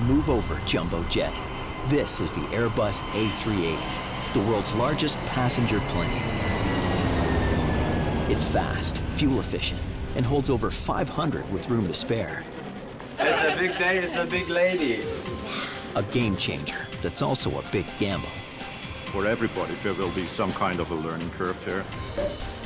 Move over, jumbo jet. This is the Airbus A380, the world's largest passenger plane. It's fast, fuel efficient, and holds over 500 with room to spare. It's a big day, it's a big lady. A game changer that's also a big gamble. For everybody, there will be some kind of a learning curve here.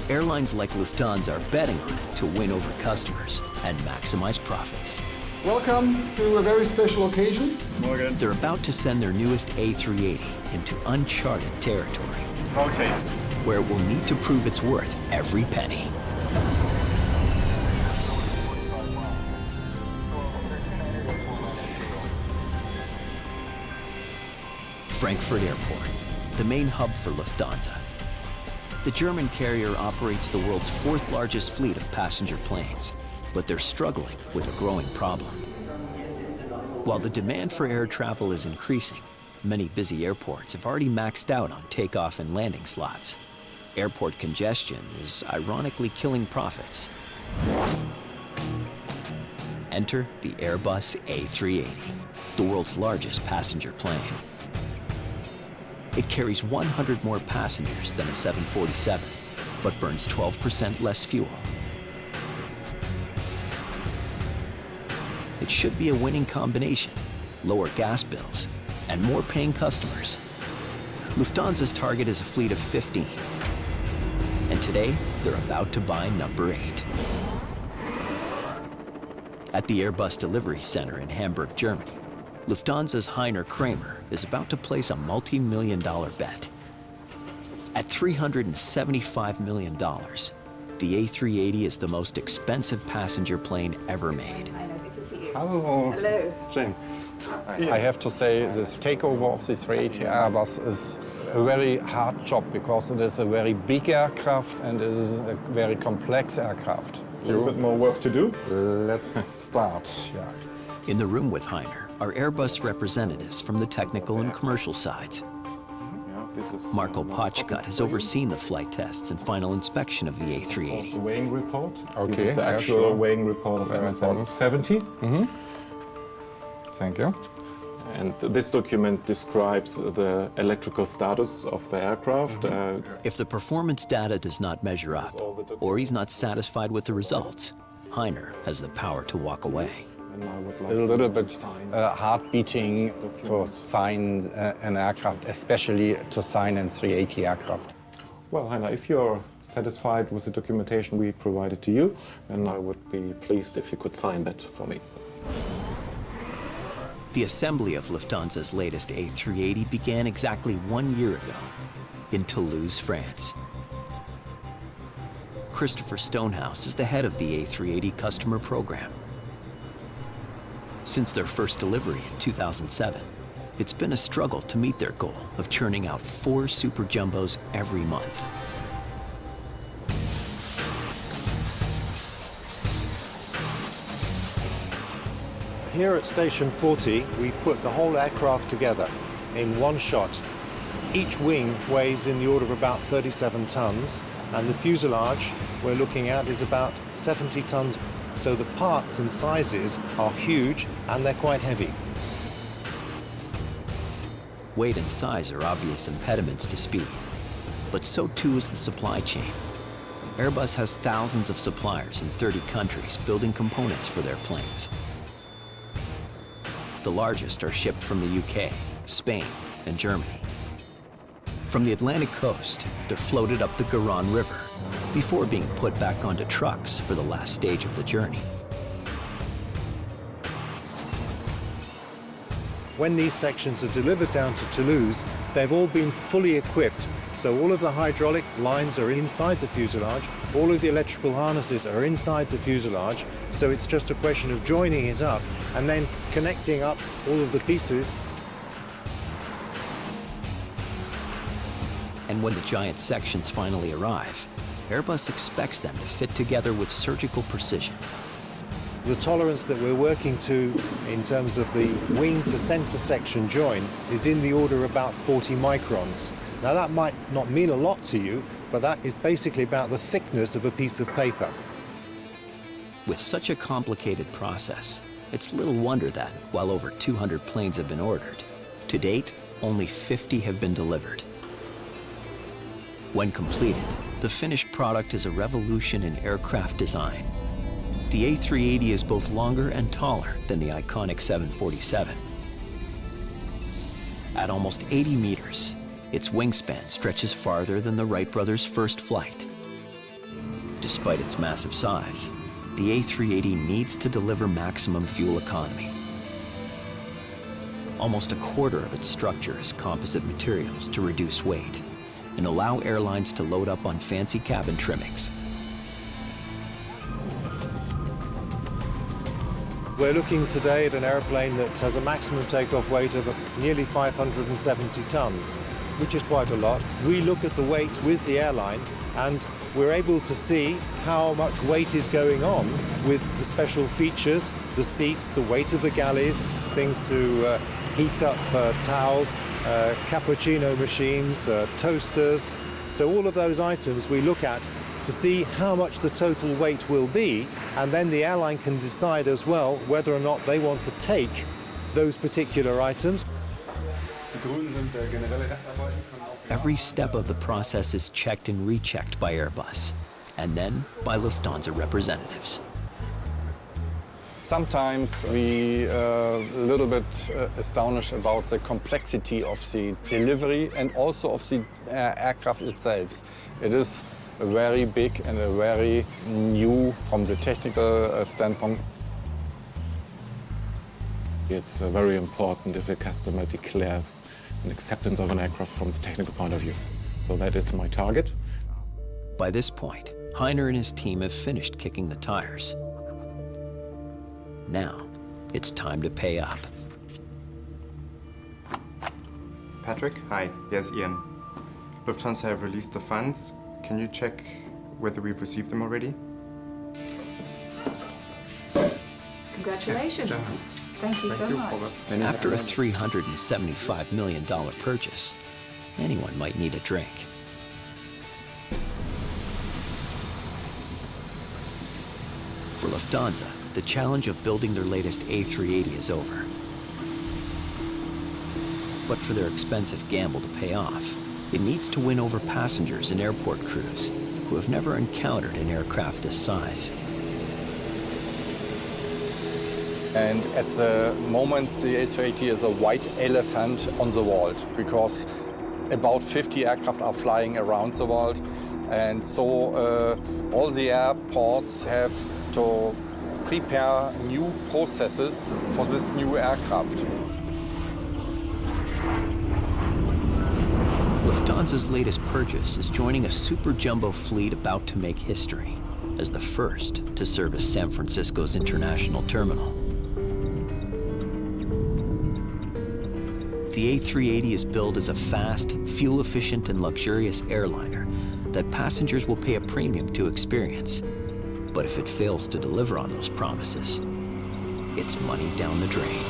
Airlines like Lufthansa are betting on it to win over customers and maximize profits. Welcome to a very special occasion. Morgen. They're about to send their newest A380 into uncharted territory, Okay. where it will need to prove its worth every penny. Frankfurt Airport, the main hub for Lufthansa. The German carrier operates the world's fourth largest fleet of passenger planes, but they're struggling with a growing problem. While the demand for air travel is increasing, many busy airports have already maxed out on takeoff and landing slots. Airport congestion is ironically killing profits. Enter the Airbus A380, the world's largest passenger plane. It carries 100 more passengers than a 747, but burns 12% less fuel. It should be a winning combination: lower gas bills and more paying customers. Lufthansa's target is a fleet of 15. And today, they're about to buy number 8. At the Airbus Delivery Center in Hamburg, Germany, Lufthansa's Heiner Kramer is about to place a multi-million-dollar bet. At $375 million, the A380 is the most expensive passenger plane ever made. Hello. Hello. Jane. I have to say this takeover of the 380 Airbus is a very hard job because it is a very big aircraft and it is a very complex aircraft. A little bit more work to do. Let's start. Yeah. In the room with Heiner are Airbus representatives from the technical and commercial sides. Marco Potschkat has overseen the flight tests and final inspection of the The A380. weighing report. Okay, This is the yeah, actual sure. weighing report of Very MSN important. 70. Thank you. And this document describes the electrical status of the aircraft. If the performance data does not measure up, or he's not satisfied with the results, Heiner has the power to walk away. And I would like A little bit to sign heart beating to sign an aircraft, especially to sign a 380 aircraft. Well, Heiner, if you're satisfied with the documentation we provided to you, then I would be pleased if you could sign that for me. The assembly of Lufthansa's latest A380 began exactly 1 year ago in Toulouse, France. Christopher Stonehouse is the head of the A380 customer program. Since their first delivery in 2007, it's been a struggle to meet their goal of churning out 4 super jumbos every month. Here at Station 40, we put the whole aircraft together in one shot. Each wing weighs in the order of about 37 tons, and the fuselage we're looking at is about 70 tons. So the parts and sizes are huge, and they're quite heavy. Weight and size are obvious impediments to speed, but so too is the supply chain. Airbus has thousands of suppliers in 30 countries building components for their planes. The largest are shipped from the UK, Spain, and Germany. From the Atlantic coast, they're floated up the Garonne River before being put back onto trucks for the last stage of the journey. When these sections are delivered down to Toulouse, they've all been fully equipped. So all of the hydraulic lines are inside the fuselage, all of the electrical harnesses are inside the fuselage, so it's just a question of joining it up and then connecting up all of the pieces. And when the giant sections finally arrive, Airbus expects them to fit together with surgical precision. The tolerance that we're working to in terms of the wing to center section join is in the order of about 40 microns. Now that might not mean a lot to you, but that is basically about the thickness of a piece of paper. With such a complicated process, It's little wonder that, while over 200 planes have been ordered, to date, only 50 have been delivered. When completed, the finished product is a revolution in aircraft design. The A380 is both longer and taller than the iconic 747. At almost 80 meters, its wingspan stretches farther than the Wright brothers' first flight. Despite its massive size, the A380 needs to deliver maximum fuel economy. Almost a quarter of its structure is composite materials to reduce weight and allow airlines to load up on fancy cabin trimmings. We're looking today at an airplane that has a maximum takeoff weight of nearly 570 tons, which is quite a lot. We look at the weights with the airline and we're able to see how much weight is going on with the special features, the seats, the weight of the galleys, things to heat up towels, cappuccino machines, toasters. So all of those items we look at to see how much the total weight will be, and then the airline can decide as well whether or not they want to take those particular items. Every step of the process is checked and rechecked by Airbus, and then by Lufthansa representatives. Sometimes we a little bit astonished about the complexity of the delivery and also of the aircraft itself. It is very big and very new from the technical standpoint. It's very important if a customer declares an acceptance of an aircraft from the technical point of view. So that is my target. By this point, Heiner and his team have finished kicking the tires. Now, it's time to pay up. Patrick? Hi, yes, Ian. Lufthansa have released the funds. Can you check whether we've received them already? Congratulations. Thank you so much. After a $375 million purchase, anyone might need a drink. For Lufthansa, the challenge of building their latest A380 is over. But for their expensive gamble to pay off, it needs to win over passengers and airport crews who have never encountered an aircraft this size. And at the moment, the A380 is a white elephant on the world because about 50 aircraft are flying around the world. And so all the airports have to prepare new processes for this new aircraft. Lufthansa's latest purchase is joining a super jumbo fleet about to make history as the first to service San Francisco's international terminal. The A380 is billed as a fast, fuel-efficient, and luxurious airliner that passengers will pay a premium to experience. But if it fails to deliver on those promises, it's money down the drain.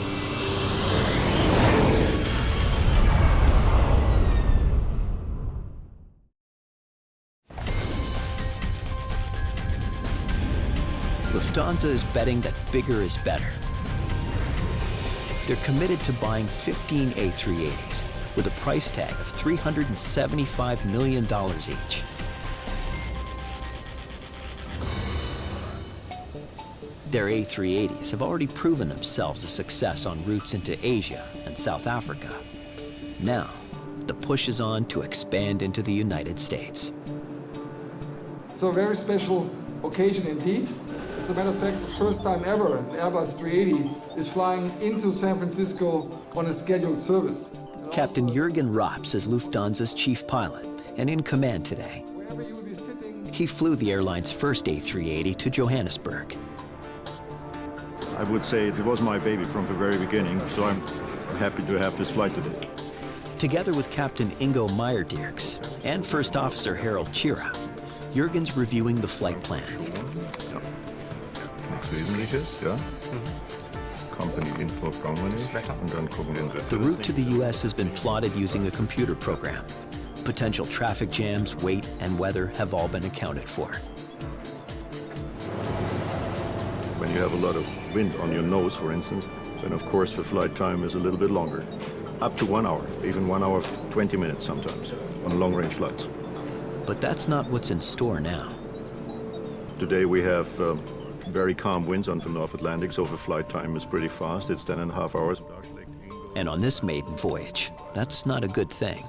Lufthansa is betting that bigger is better. They're committed to buying 15 A380s with a price tag of $375 million each. Their A380s have already proven themselves a success on routes into Asia and South Africa. Now, the push is on to expand into the United States. It's a very special occasion indeed. As a matter of fact, the first time ever an Airbus A380 is flying into San Francisco on a scheduled service. Captain Jürgen Rops is Lufthansa's chief pilot and in command today. Wherever you will be sitting, He flew the airline's first A380 to Johannesburg. I would say it was my baby from the very beginning, so I'm happy to have this flight today. Together with Captain Ingo Meyerdierks and First Officer Harold Chira, Jürgen's reviewing the flight plan. Wesentliches, ja. Company info brauchen wir nicht. Und dann gucken wir uns The route to the U.S. has been plotted using a computer program. Potential traffic jams, weight, and weather have all been accounted for. When you have a lot of wind on your nose, for instance, then of course the flight time is a little bit longer. Up to 1 hour, even 1 hour 20 minutes sometimes, on long-range flights. But that's not what's in store now. Today we have very calm winds on the North Atlantic, so the flight time is pretty fast. It's 10.5 hours. And on this maiden voyage, that's not a good thing.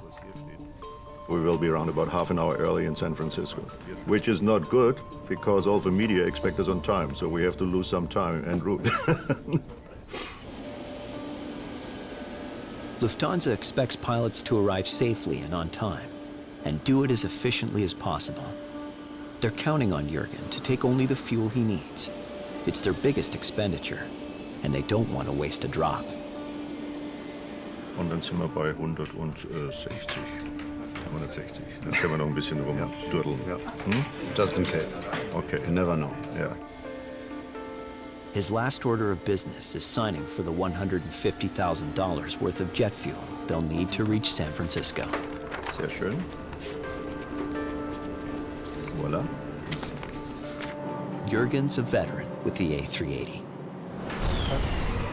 We will be around about half an hour early in San Francisco, which is not good because all the media expect us on time, so we have to lose some time en route. Lufthansa expects pilots to arrive safely and on time, and do it as efficiently as possible. They're counting on Jürgen to take only the fuel he needs. It's their biggest expenditure, and they don't want to waste a drop. Und dann sind wir bei 160. 160. Dann können wir noch ein bisschen rumduddeln. Ja. Just in case. Okay. You never know. Yeah. His last order of business is signing for the $150,000 worth of jet fuel they'll need to reach San Francisco. Sehr schön. Voila. Jürgen's a veteran with the A380.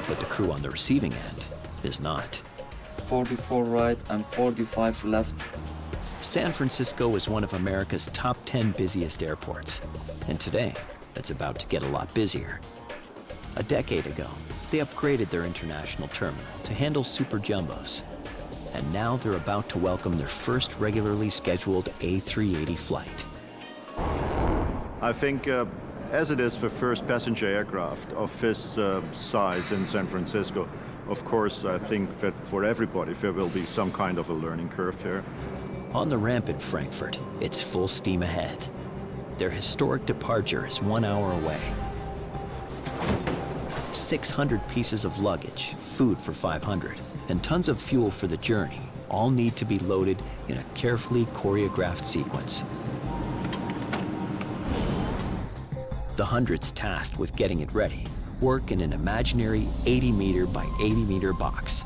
But the crew on the receiving end is not. 44 right and 45 left. San Francisco is one of America's top 10 busiest airports, and today it's about to get a lot busier. A decade ago, they upgraded their international terminal to handle super jumbos, and now they're about to welcome their first regularly scheduled A380 flight. I think as it is the first passenger aircraft of this size in San Francisco, of course, I think that for everybody there will be some kind of a learning curve there. On the ramp in Frankfurt, it's full steam ahead. Their historic departure is 1 hour away. 600 pieces of luggage, food for 500, and tons of fuel for the journey all need to be loaded in a carefully choreographed sequence. The hundreds tasked with getting it ready work in an imaginary 80-meter by 80-meter box.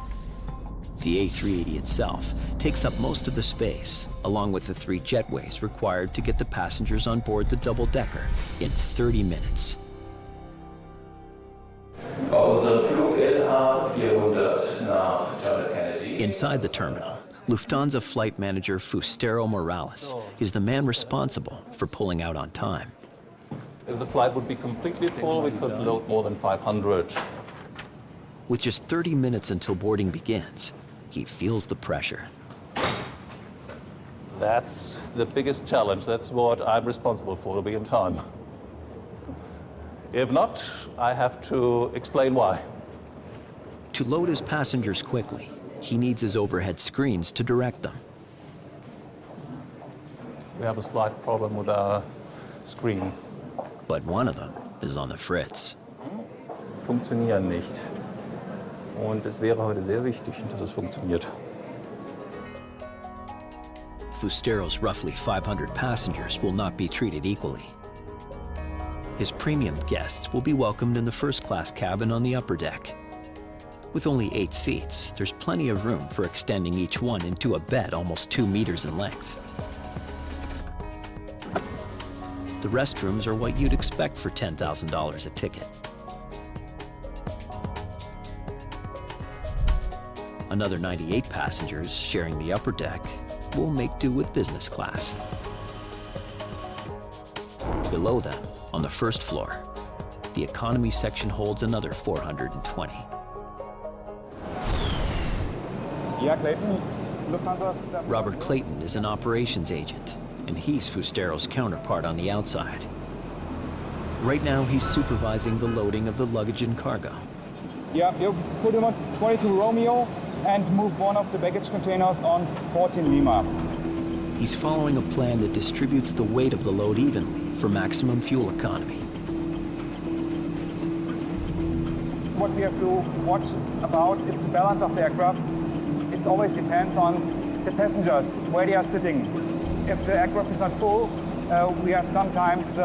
The A380 itself takes up most of the space, along with the 3 jetways required to get the passengers on board the double-decker in 30 minutes. Inside the terminal, Lufthansa flight manager Fustero Morales is the man responsible for pulling out on time. If the flight would be completely full, we could load more than 500. With just 30 minutes until boarding begins, he feels the pressure. That's the biggest challenge. That's what I'm responsible for, to be in time. If not, I have to explain why. To load his passengers quickly, he needs his overhead screens to direct them. We have a slight problem with our screen. But one of them is on the fritz. Funktionieren nicht. Und es wäre heute sehr wichtig, dass es funktioniert. Fustero's roughly 500 passengers will not be treated equally. His premium guests will be welcomed in the first-class cabin on the upper deck. With only 8 seats, there's plenty of room for extending each one into a bed almost 2 meters in length. The restrooms are what you'd expect for $10,000 a ticket. Another 98 passengers sharing the upper deck will make do with business class. Below them, on the first floor, the economy section holds another 420. Yeah, Clayton. Lufthansa's... Robert Clayton is an operations agent, and he's Fustero's counterpart on the outside. Right now, he's supervising the loading of the luggage and cargo. Yeah, you put him on 22 Romeo and move one of the baggage containers on 14 Lima. He's following a plan that distributes the weight of the load evenly for maximum fuel economy. What we have to watch about is the balance of the aircraft. It always depends on the passengers, where they are sitting. If the aircraft is not full, we have sometimes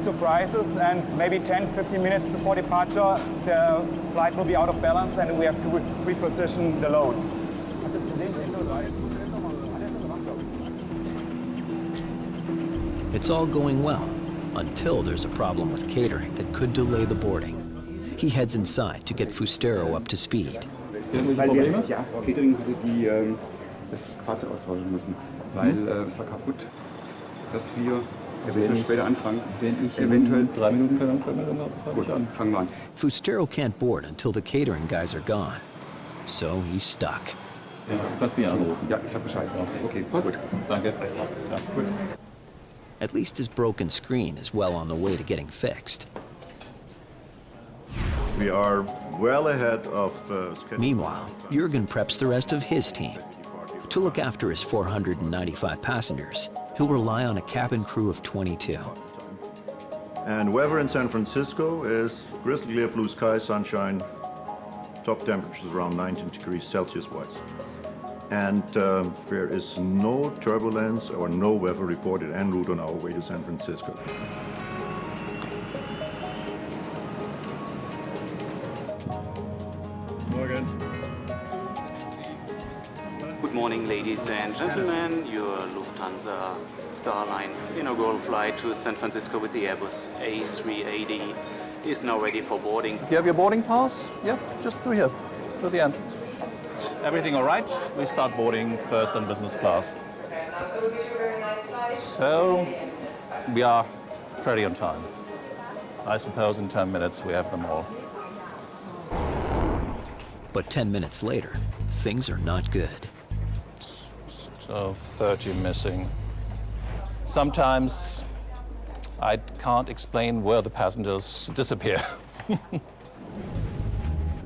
surprises, and maybe 10-15 minutes before departure, the flight will be out of balance and we have to reposition the load. It's all going well, until there's a problem with catering that could delay the boarding. He heads inside to get Fustero up to speed. Weil wir, ja, Catering hatte das Fahrzeug austauschen müssen, weil es war kaputt, dass wir später anfangen. Wenn ich eventuell 3 Minuten kann, gut, fangen wir an. Fustero can't board until the catering guys are gone, so he's stuck. Ja, kannst mich anrufen. Ja, ich sag Bescheid. Okay, gut. Danke. Ja, gut. At least his broken screen is well on the way to getting fixed. We are well ahead of schedule. Meanwhile, Jürgen preps the rest of his team. To look after his 495 passengers, he'll rely on a cabin crew of 22. And weather in San Francisco is crystal clear blue sky, sunshine, top temperatures around 19 degrees Celsius wise. And there is no turbulence or no weather reported en route on our way to San Francisco. Morgen. Good morning, ladies and gentlemen. Your Lufthansa Star Alliance inaugural flight to San Francisco with the Airbus A380 is now ready for boarding. You have your boarding pass? Yeah, just through here, through the entrance. Everything all right? We start boarding first in business class. So, we are pretty on time. I suppose in 10 minutes we have them all. But 10 minutes later, things are not good. So 30 missing. Sometimes I can't explain where the passengers disappear.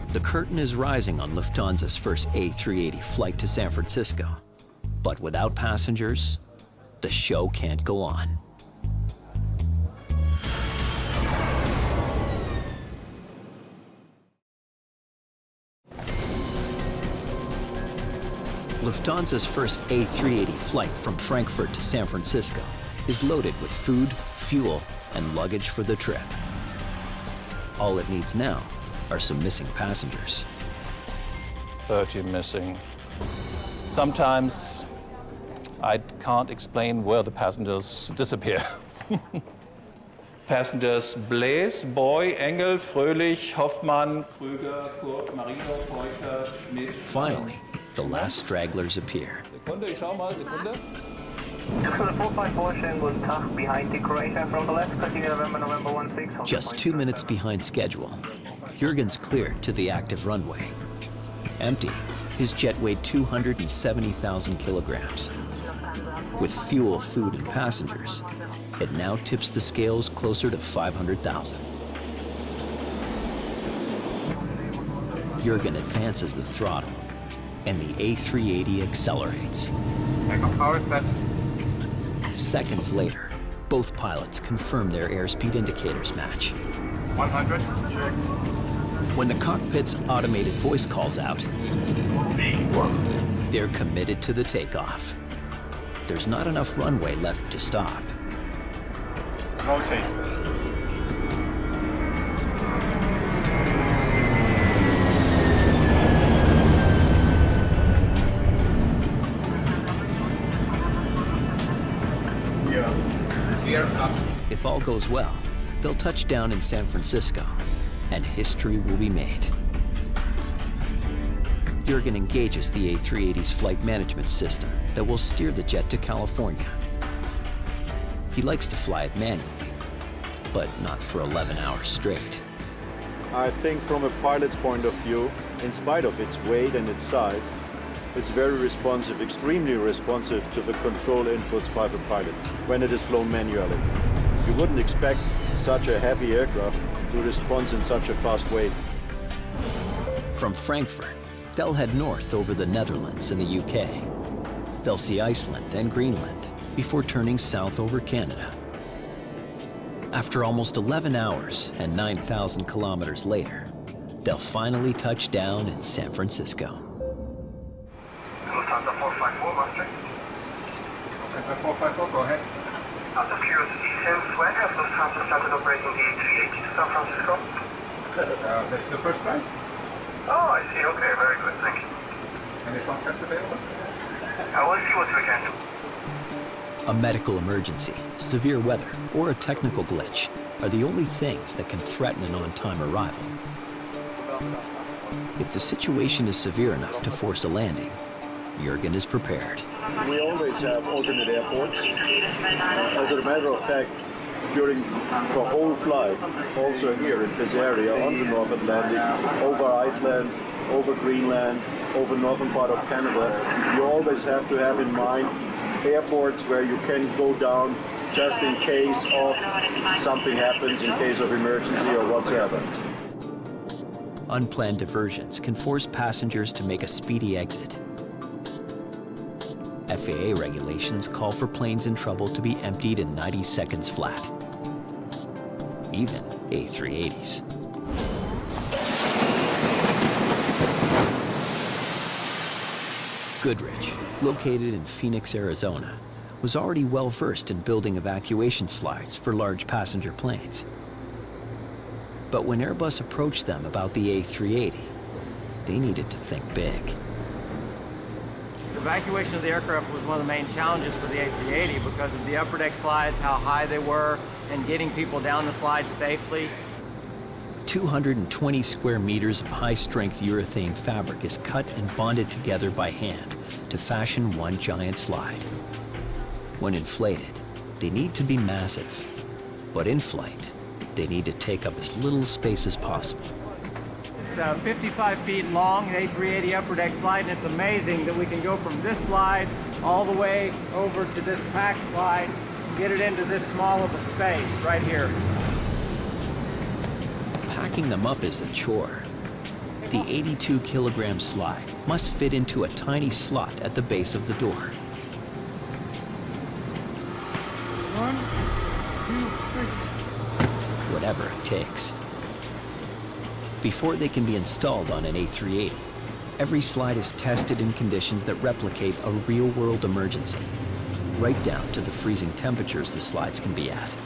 The curtain is rising on Lufthansa's first A380 flight to San Francisco. But without passengers, the show can't go on. Lufthansa's first A380 flight from Frankfurt to San Francisco is loaded with food, fuel, and luggage for the trip. All it needs now are some missing passengers. 30 missing. Sometimes I can't explain where the passengers disappear. Passengers Blaise, Boy, Engel, Fröhlich, Hoffmann, Krüger, Kurt, Marino, Peuter, Schmidt. Finally, the last stragglers appear. Sekunde, ich schau mal, Sekunde. The 454 Shen was tough behind the Croatia from the left, continue November 16. Just 2 minutes behind schedule, Jürgen's cleared to the active runway. Empty, his jet weighed 270,000 kilograms. With fuel, food, and passengers, it now tips the scales closer to 500,000. Jürgen advances the throttle, and the A380 accelerates. Takeoff power set. Seconds later, both pilots confirm their airspeed indicators match. 100. Check. When the cockpit's automated voice calls out, they're committed to the takeoff. There's not enough runway left to stop. Rotate. If all goes well, they'll touch down in San Francisco, and history will be made. Jürgen engages the A380's flight management system that will steer the jet to California. He likes to fly it manually, but not for 11 hours straight. I think from a pilot's point of view, in spite of its weight and its size, it's very responsive, extremely responsive to the control inputs by the pilot when it is flown manually. You wouldn't expect such a heavy aircraft to respond in such a fast way. From Frankfurt, they'll head north over the Netherlands and the UK. They'll see Iceland and Greenland before turning south over Canada. After almost 11 hours and 9,000 kilometers later, they'll finally touch down in San Francisco. Lufthansa 454, master. Lufthansa 454, go ahead. Out of curiosity, since when has Lufthansa started operating the A380 to San Francisco? This is the first time. Oh, I see. Okay, very good. Thank you. Any contacts available? I will see what we can do. A medical emergency, severe weather, or a technical glitch. are the only things that can threaten an on-time arrival. If the situation is severe enough to force a landing, Jürgen is prepared. We always have alternate airports. As a matter of fact, during the whole flight, also here in this area, on the North Atlantic, over Iceland, over Greenland, over northern part of Canada, you always have to have in mind airports where you can go down just in case of something happens, in case of emergency or whatsoever. Unplanned diversions can force passengers to make a speedy exit. FAA regulations call for planes in trouble to be emptied in 90 seconds flat. Even A380s. Goodrich, located in Phoenix, Arizona, was already well versed in building evacuation slides for large passenger planes. But when Airbus approached them about the A380, they needed to think big. The evacuation of the aircraft was one of the main challenges for the A380 because of the upper deck slides, how high they were, and getting people down the slide safely. 220 square meters of high-strength urethane fabric is cut and bonded together by hand to fashion one giant slide. When inflated, they need to be massive, but in flight, they need to take up as little space as possible. It's 55 feet long, an A380 upper deck slide, and it's amazing that we can go from this slide all the way over to this pack slide and get it into this small of a space right here. Packing them up is a chore. The 82-kilogram slide must fit into a tiny slot at the base of the door. 1, 2, 3. Whatever it takes. Before they can be installed on an A380, every slide is tested in conditions that replicate a real-world emergency, right down to the freezing temperatures the slides can be at,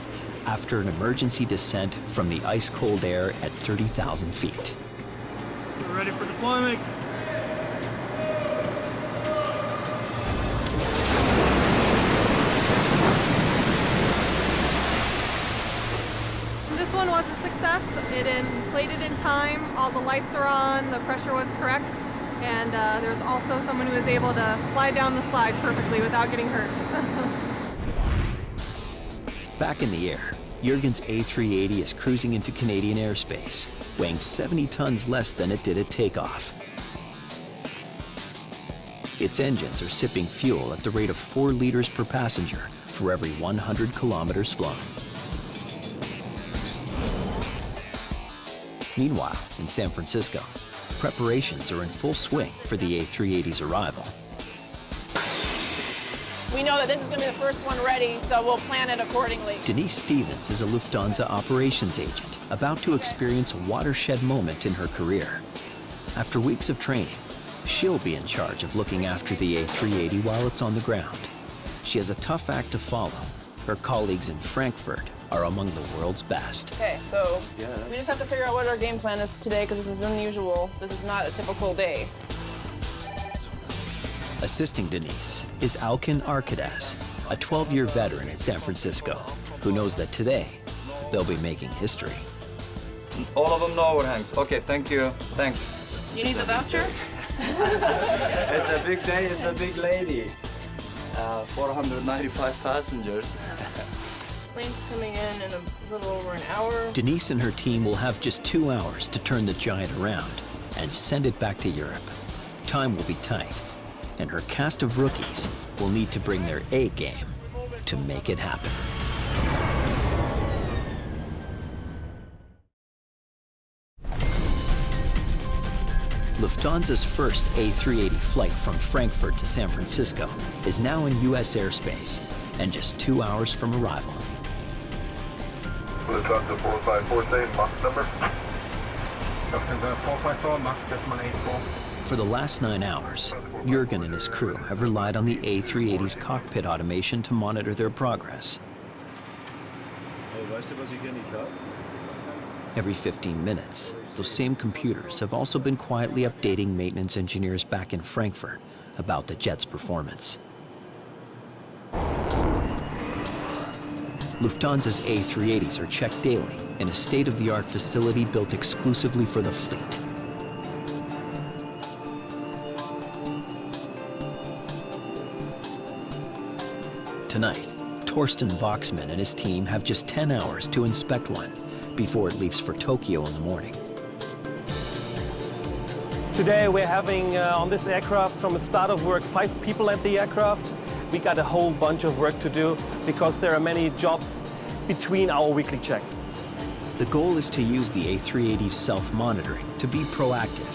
after an emergency descent from the ice-cold air at 30,000 feet. We're ready for deployment. This one was a success. It inflated in time, all the lights are on, the pressure was correct, and there's also someone who was able to slide down the slide perfectly without getting hurt. Back in the air, Jürgen's A380 is cruising into Canadian airspace, weighing 70 tons less than it did at takeoff. Its engines are sipping fuel at the rate of 4 liters per passenger for every 100 kilometers flown. Meanwhile, in San Francisco, preparations are in full swing for the A380's arrival. We know that this is going to be the first one ready, so we'll plan it accordingly. Denise Stevens is a Lufthansa operations agent about to experience a watershed moment in her career. After weeks of training, she'll be in charge of looking after the A380 while it's on the ground. She has a tough act to follow. Her colleagues in Frankfurt are among the world's best. Okay, so we just have to figure out what our game plan is today because this is unusual. This is not a typical day. Assisting Denise is Alkin Arcades, a 12-year veteran at San Francisco, who knows that today they'll be making history. All of them know overhangs. Okay, thank you. Thanks. You need the voucher? It's a big day, it's a big lady. 495 passengers. Plane's coming in a little over an hour. Denise and her team will have just 2 hours to turn the giant around and send it back to Europe. Time will be tight, and her cast of rookies will need to bring their A game to make it happen. Lufthansa's first A380 flight from Frankfurt to San Francisco is now in U.S. airspace and just 2 hours from arrival. Lufthansa 454, same Mach number. Lufthansa 454, Mach 84. For the last 9 hours, Jürgen and his crew have relied on the A380's cockpit automation to monitor their progress. Every 15 minutes, those same computers have also been quietly updating maintenance engineers back in Frankfurt about the jet's performance. Lufthansa's A380s are checked daily in a state-of-the-art facility built exclusively for the fleet. Tonight, Torsten Voxman and his team have just 10 hours to inspect one before it leaves for Tokyo in the morning. Today we're having on this aircraft from the start of work 5 people at the aircraft. We got a whole bunch of work to do because there are many jobs between our weekly check. The goal is to use the A380's self-monitoring to be proactive,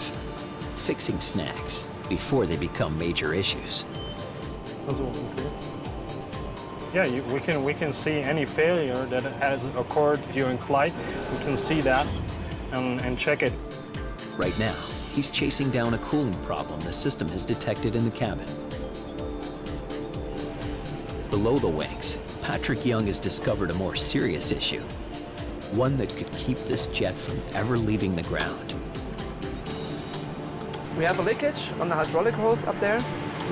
fixing snags before they become major issues. Yeah, we can see any failure that has occurred during flight. We can see that and check it. Right now, he's chasing down a cooling problem the system has detected in the cabin. Below the wings, Patrick Young has discovered a more serious issue, one that could keep this jet from ever leaving the ground. We have a leakage on the hydraulic hose up there.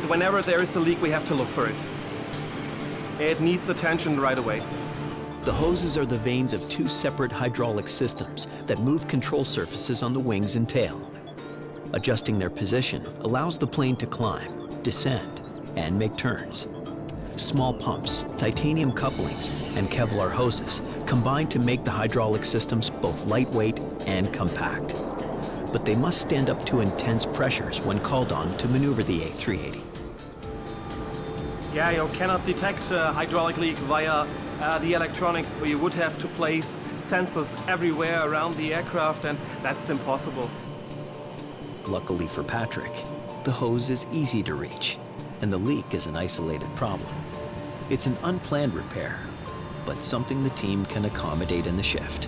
Whenever there is a leak, we have to look for it. It needs attention right away. The hoses are the vanes of 2 separate hydraulic systems that move control surfaces on the wings and tail. Adjusting their position allows the plane to climb, descend, and make turns. Small pumps, titanium couplings, and Kevlar hoses combine to make the hydraulic systems both lightweight and compact. But they must stand up to intense pressures when called on to maneuver the A380. Yeah, you cannot detect a hydraulic leak via the electronics, but you would have to place sensors everywhere around the aircraft, and that's impossible. Luckily for Patrick, the hose is easy to reach, and the leak is an isolated problem. It's an unplanned repair, but something the team can accommodate in the shift.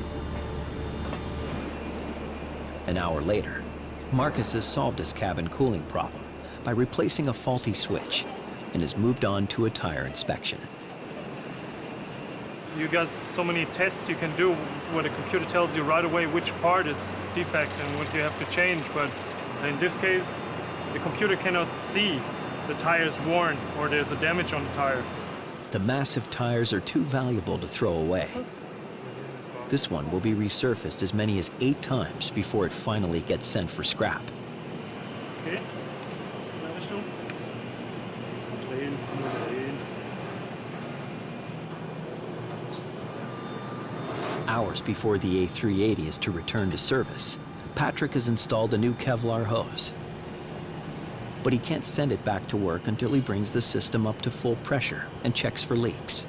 An hour later, Marcus has solved his cabin cooling problem by replacing a faulty switch and has moved on to a tire inspection. You got so many tests you can do where the computer tells you right away which part is defect and what you have to change, but in this case, the computer cannot see the tire is worn or there's a damage on the tire. The massive tires are too valuable to throw away. This one will be resurfaced as many as 8 times before it finally gets sent for scrap. Okay. Hours before the A380 is to return to service, Patrick has installed a new Kevlar hose. But he can't send it back to work until he brings the system up to full pressure and checks for leaks.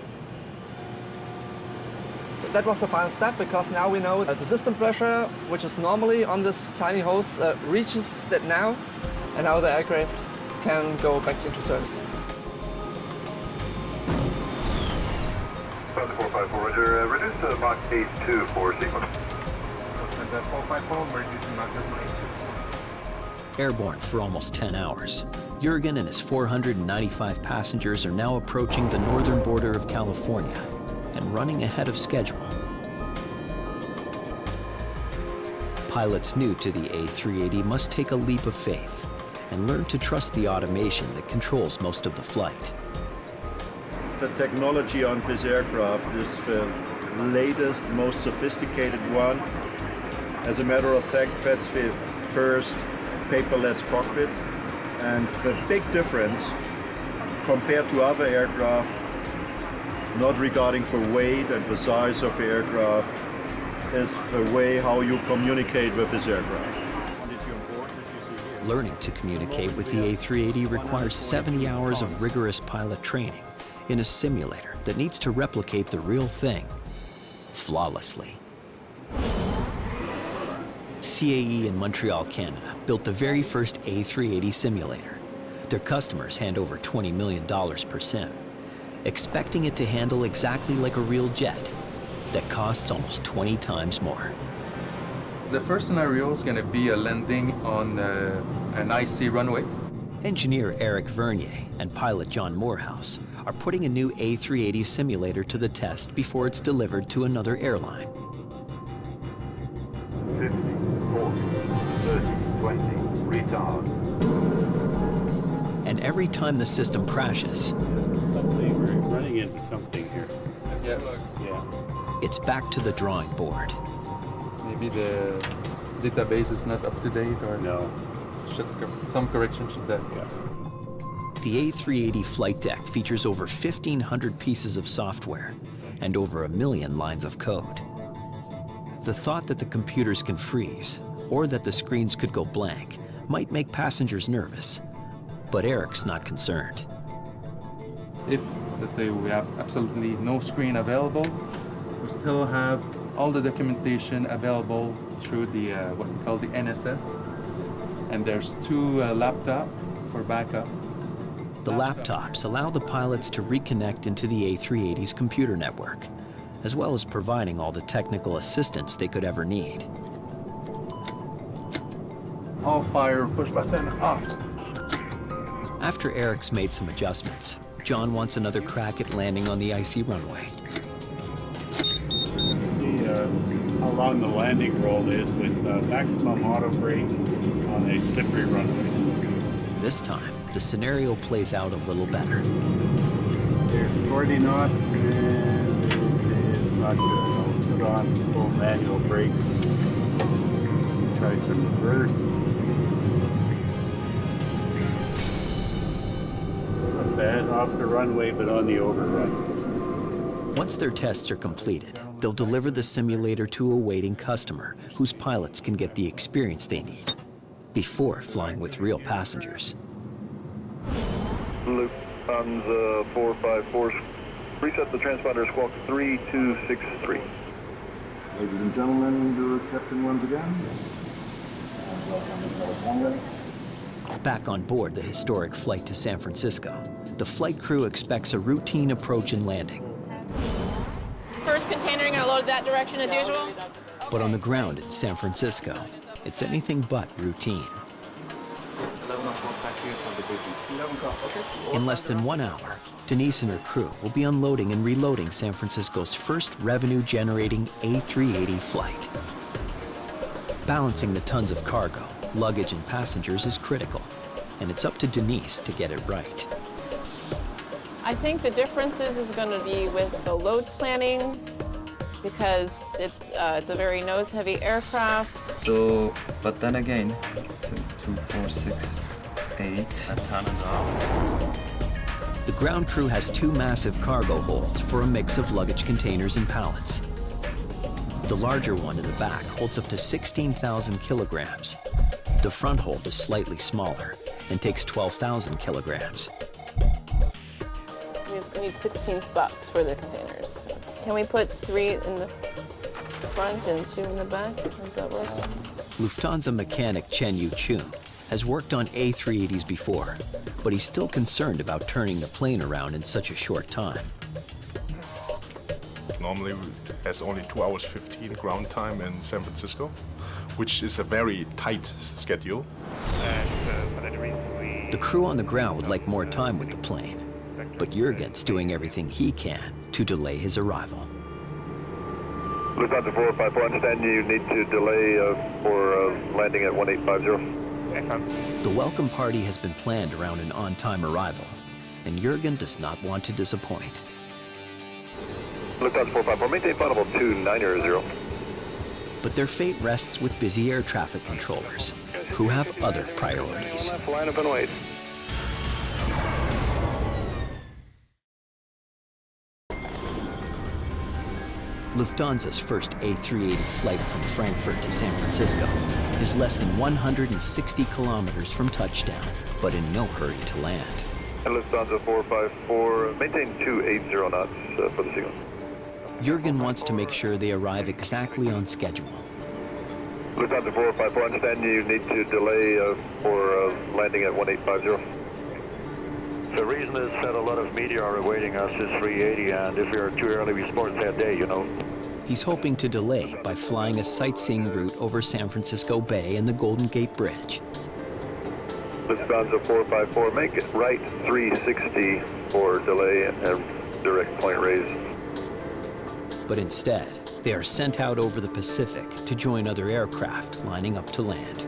That was the final step, because now we know that the system pressure, which is normally on this tiny hose, reaches that now, and now the aircraft can go back into service. 454, Roger. Reduce to Mach 82 for sequence. 454, reducing Mach 82. Airborne for almost 10 hours, Jurgen and his 495 passengers are now approaching the northern border of California and running ahead of schedule. Pilots new to the A380 must take a leap of faith and learn to trust the automation that controls most of the flight. The technology on this aircraft is the latest, most sophisticated one. As a matter of fact, that's the first paperless cockpit, and the big difference compared to other aircraft, not regarding the weight and the size of the aircraft, is the way how you communicate with this aircraft. Learning to communicate with the A380 requires 70 hours of rigorous pilot training in a simulator that needs to replicate the real thing flawlessly. CAE in Montreal, Canada, built the very first A380 simulator. Their customers hand over $20 million per sim, expecting it to handle exactly like a real jet that costs almost 20 times more. The first scenario is going to be a landing on an icy runway. Engineer Eric Vernier and pilot John Morehouse are putting a new A380 simulator to the test before it's delivered to another airline. 50, 40, 30, 20, retard. And every time the system crashes, We're running into something here. Yes. Yeah. It's back to the drawing board. Maybe the database is not up to date, or No. some correction should that. Yeah. The A380 flight deck features over 1,500 pieces of software and over 1 million lines of code. The thought that the computers can freeze or that the screens could go blank might make passengers nervous, but Eric's not concerned. If, let's say, we have absolutely no screen available, we still have all the documentation available through the what we call the NSS, and there's 2 laptops for backup. The laptops allow the pilots to reconnect into the A380's computer network, as well as providing all the technical assistance they could ever need. All fire, push button off. After Eric's made some adjustments, John wants another crack at landing on the icy runway. See how long the landing roll is with maximum auto brake on a slippery runway. This time, the scenario plays out a little better. There's 40 knots and it is not good. I'll put on full manual brakes. Try some reverse. Not bad off the runway, but on the overrun. Once their tests are completed, they'll deliver the simulator to a waiting customer whose pilots can get the experience they need before flying with real passengers. Lufthansa 454, reset the transponder squawk 3263. Ladies and gentlemen, your captain once again. And welcome to California. Back on board the historic flight to San Francisco, the flight crew expects a routine approach and landing. First container, you're gonna load that direction as usual? But on the ground in San Francisco, it's anything but routine. In less than 1 hour, Denise and her crew will be unloading and reloading San Francisco's first revenue-generating A380 flight. Balancing the tons of cargo, luggage, and passengers is critical, and it's up to Denise to get it right. I think the differences is going to be with the load planning, because it's a very nose-heavy aircraft. So, but then again, 2, 4, 6, 8. A ton is off. The ground crew has 2 massive cargo holds for a mix of luggage containers and pallets. The larger one in the back holds up to 16,000 kilograms. The front hold is slightly smaller and takes 12,000 kilograms. We need 16 spots for the containers. Can we put 3 in the front and 2 in the back? Does that work? Lufthansa mechanic Chen Yu Chun has worked on A380s before, but he's still concerned about turning the plane around in such a short time. Normally it has only 2 hours 15 ground time in San Francisco, which is a very tight schedule. The crew on the ground would like more time with the plane, but Jürgen's doing everything he can to delay his arrival. Lufthansa 454, understand you need to delay for landing at 1850. The welcome party has been planned around an on-time arrival, and Jürgen does not want to disappoint. Lufthansa 454, maintain final 2900. But their fate rests with busy air traffic controllers, who have other priorities. Line up and wait. Lufthansa's first A380 flight from Frankfurt to San Francisco is less than 160 kilometers from touchdown, but in no hurry to land. And Lufthansa 454, maintain 280 knots for the signal. Jürgen wants to make sure they arrive exactly on schedule. Lufthansa 454, understand you need to delay for landing at 1850. The reason is that a lot of media are awaiting us is 380, and if we are too early, we sport that day, you know. He's hoping to delay by flying a sightseeing route over San Francisco Bay and the Golden Gate Bridge. Lufthansa 454, make it right 360 for delay and direct point raise. But instead, they are sent out over the Pacific to join other aircraft lining up to land.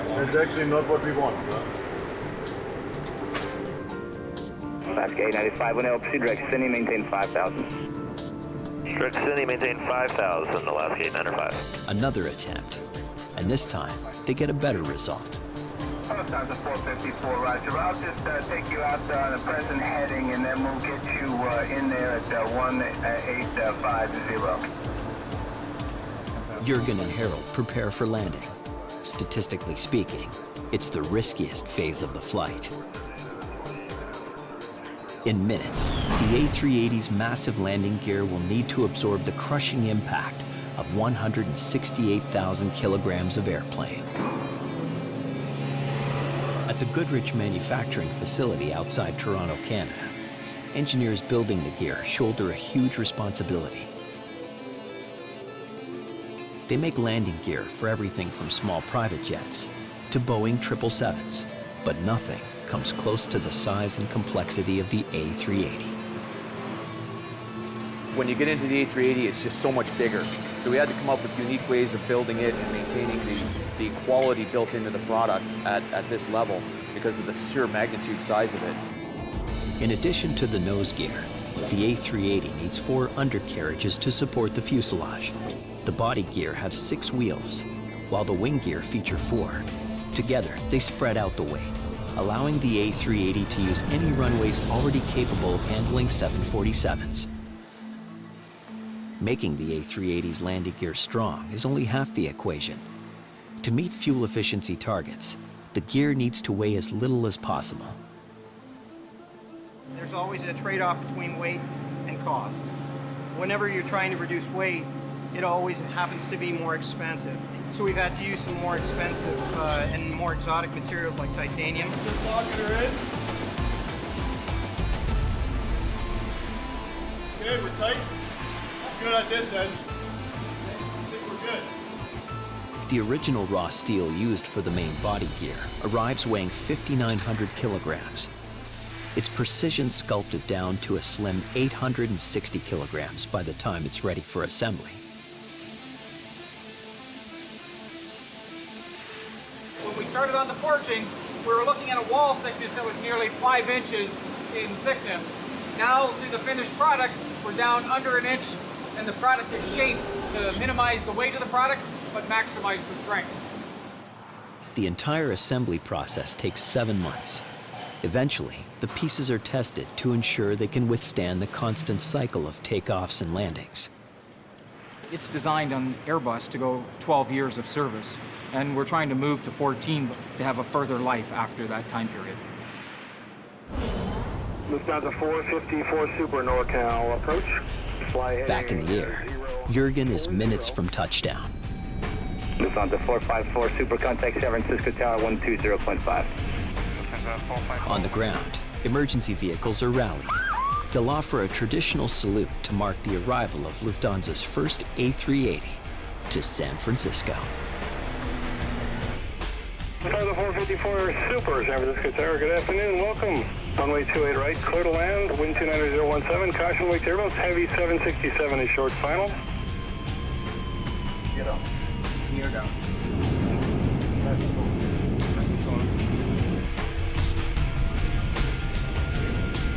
That's actually not what we want. Alaska 895, when proceed direct, Sydney, maintain 5,000. Direct City, maintain 5,000, Alaska 895. Another attempt, and this time they get a better result. Lufthansa 454, roger. I'll just take you out on the present heading, and then we'll get you in there at 1850. Jürgen and Harold prepare for landing. Statistically speaking, it's the riskiest phase of the flight. In minutes, the A380's massive landing gear will need to absorb the crushing impact of 168,000 kilograms of airplane. At the Goodrich manufacturing facility outside Toronto, Canada, engineers building the gear shoulder a huge responsibility. They make landing gear for everything from small private jets to Boeing 777s, but nothing comes close to the size and complexity of the A380. When you get into the A380, it's just so much bigger. So we had to come up with unique ways of building it and maintaining the quality built into the product at this level because of the sheer magnitude size of it. In addition to the nose gear, the A380 needs 4 undercarriages to support the fuselage. The body gear has 6 wheels, while the wing gear feature 4. Together, they spread out the weight, allowing the A380 to use any runways already capable of handling 747s. Making the A380's landing gear strong is only half the equation. To meet fuel efficiency targets, the gear needs to weigh as little as possible. There's always a trade-off between weight and cost. Whenever you're trying to reduce weight, it always happens to be more expensive. So we've had to use some more expensive and more exotic materials like titanium. Just locking her in. Okay, we're tight. Good on this end. I think we're good. The original raw steel used for the main body gear arrives weighing 5,900 kilograms. It's precision sculpted down to a slim 860 kilograms by the time it's ready for assembly. When we started on the forging, we were looking at a wall thickness that was nearly 5 inches in thickness. Now, through the finished product, we're down under an inch, and the product is shaped to minimize the weight of the product, but maximize the strength. The entire assembly process takes 7 months. Eventually, the pieces are tested to ensure they can withstand the constant cycle of takeoffs and landings. It's designed on Airbus to go 12 years of service, and we're trying to move to 14 to have a further life after that time period. Lufthansa 454 Super NorCal approach. Back in the air, Jürgen is minutes from touchdown. Lufthansa 454 Super, contact San Francisco Tower 120.5. On the ground, emergency vehicles are rallied. They'll offer a traditional salute to mark the arrival of Lufthansa's first A380 to San Francisco. Lufthansa 454 Super, San Francisco Tower, good afternoon, welcome. Runway 28 right, clear to land, wind 29017, caution wake turbos, heavy 767 is short final. Get up, near down.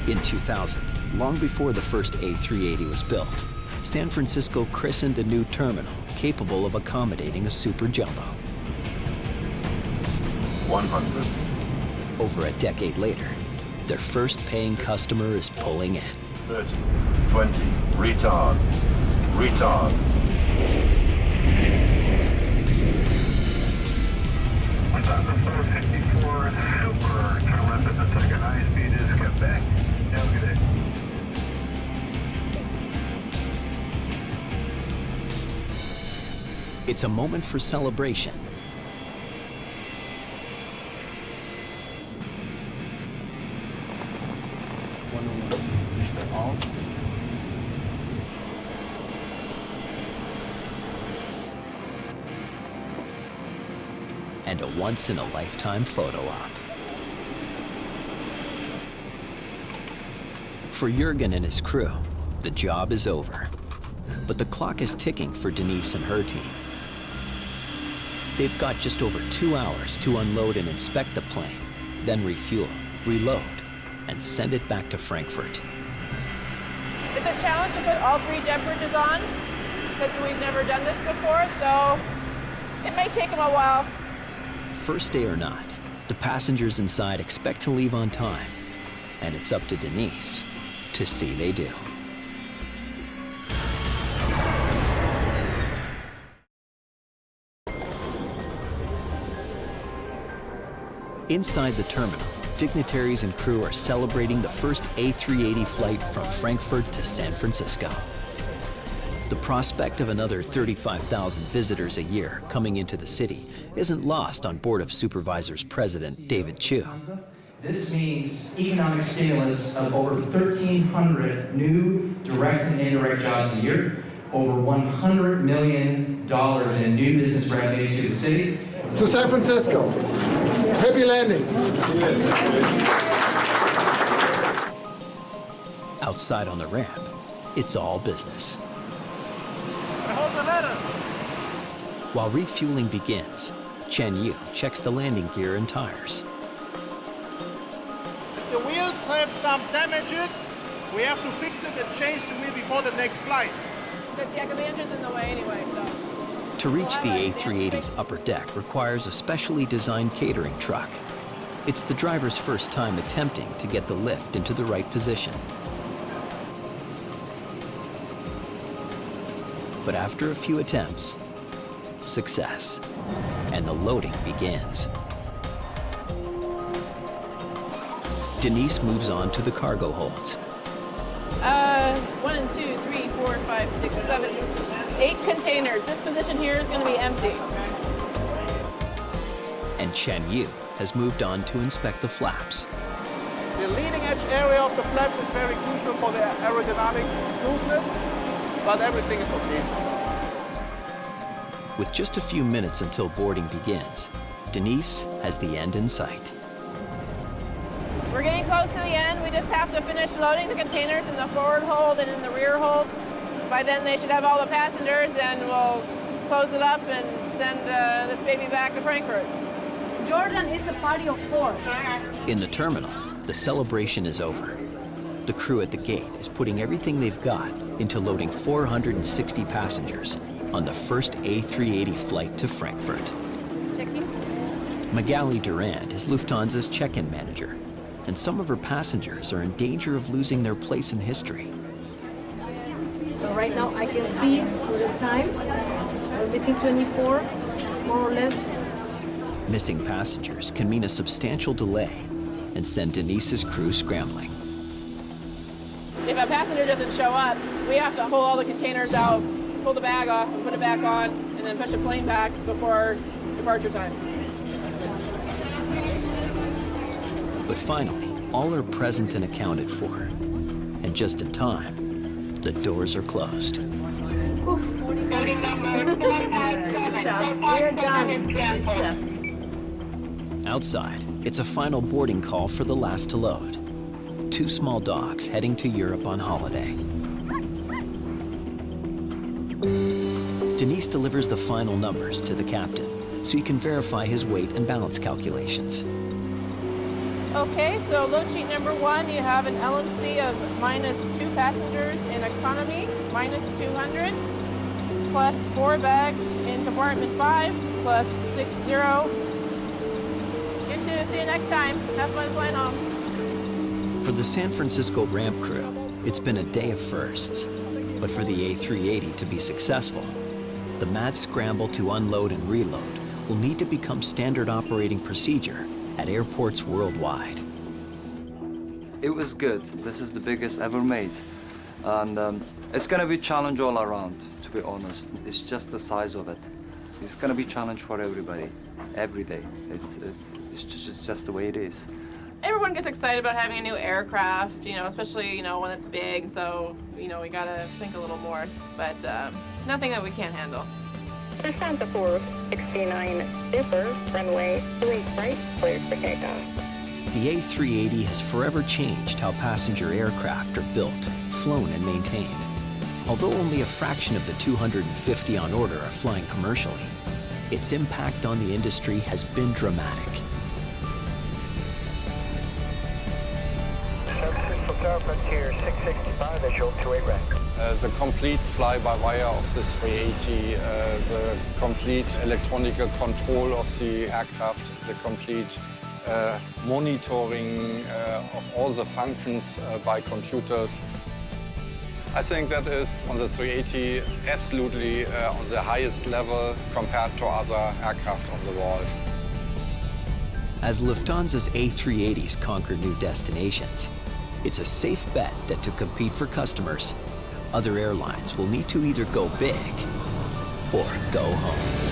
In 2000, long before the first A380 was built, San Francisco christened a new terminal capable of accommodating a super jumbo. 100. Over a decade later, their first paying customer is pulling in. 30, 20, retard, retard. Lufthansa 454 Super, turn left at the second, high speed is kept back. Have a good day. It's a moment for celebration. And a once-in-a-lifetime photo op. For Jürgen and his crew, the job is over. But the clock is ticking for Denise and her team. They've got just over 2 hours to unload and inspect the plane, then refuel, reload, and send it back to Frankfurt. It's a challenge to put all 3 jet bridges on because we've never done this before, so it may take them a while. First day or not, the passengers inside expect to leave on time, and it's up to Denise to see they do. Inside the terminal, dignitaries and crew are celebrating the first A380 flight from Frankfurt to San Francisco. The prospect of another 35,000 visitors a year coming into the city isn't lost on Board of Supervisors President David Chu. This means economic stimulus of over 1,300 new direct and indirect jobs a year, over $100 million in new business revenue to the city. To San Francisco. Happy landings. Outside on the ramp, it's all business. While refueling begins, Chen Yu checks the landing gear and tires. The wheels have some damages. We have to fix it and change the wheel before the next flight. Yeah, because the engine's in the way anyway, so. To reach the A380's upper deck requires a specially designed catering truck. It's the driver's first time attempting to get the lift into the right position. But after a few attempts, success, and the loading begins. Denise moves on to the cargo holds. 1, 2, 3, 4, 5, 6, 7, 8 containers. This position here is going to be empty. And Chen Yu has moved on to inspect the flaps. The leading edge area of the flap is very crucial for the aerodynamic smoothness, but everything is okay. With just a few minutes until boarding begins, Denise has the end in sight. We're getting close to the end. We just have to finish loading the containers in the forward hold and in the rear hold. By then they should have all the passengers and we'll close it up and send this baby back to Frankfurt. Jordan is a party of 4. In the terminal, the celebration is over. The crew at the gate is putting everything they've got into loading 460 passengers on the first A380 flight to Frankfurt. Checking. Magali Durand is Lufthansa's check-in manager, and some of her passengers are in danger of losing their place in history. So right now I can see the time. We're missing 24, more or less. Missing passengers can mean a substantial delay and send Denise's crew scrambling. If a passenger doesn't show up, we have to pull all the containers out, pull the bag off and put it back on, and then push the plane back before departure time. But finally, all are present and accounted for. And just in time, the doors are closed. Oof. Good job. We're done. Good job. Outside, it's a final boarding call for the last to load. 2 small dogs heading to Europe on holiday. Denise delivers the final numbers to the captain so he can verify his weight and balance calculations. Okay, so load sheet number 1, you have an LMC of -2 passengers in economy, -200, plus 4 bags in compartment 5, plus 60. You too, see you next time. Have fun flying home. For the San Francisco ramp crew, it's been a day of firsts. But for the A380 to be successful, the mad scramble to unload and reload will need to become standard operating procedure at airports worldwide. It was good. This is the biggest ever made. And it's going to be a challenge all around, to be honest. It's just the size of it. It's going to be a challenge for everybody, every day. It's just the way it is. Everyone gets excited about having a new aircraft, you know, especially, you know, when it's big. So, you know, we got to think a little more. But nothing that we can't handle. Lufthansa 469 Super, runway 3 right, cleared for takeoff. The A380 has forever changed how passenger aircraft are built, flown, and maintained. Although only a fraction of the 250 on order are flying commercially, its impact on the industry has been dramatic. Star Frontier 665, visual 28 right. The complete fly-by-wire of the 380, the complete electronic control of the aircraft, the complete monitoring of all the functions by computers. I think that is, on the 380, absolutely on the highest level compared to other aircraft on the world. As Lufthansa's A380s conquer new destinations, it's a safe bet that to compete for customers, other airlines will need to either go big or go home.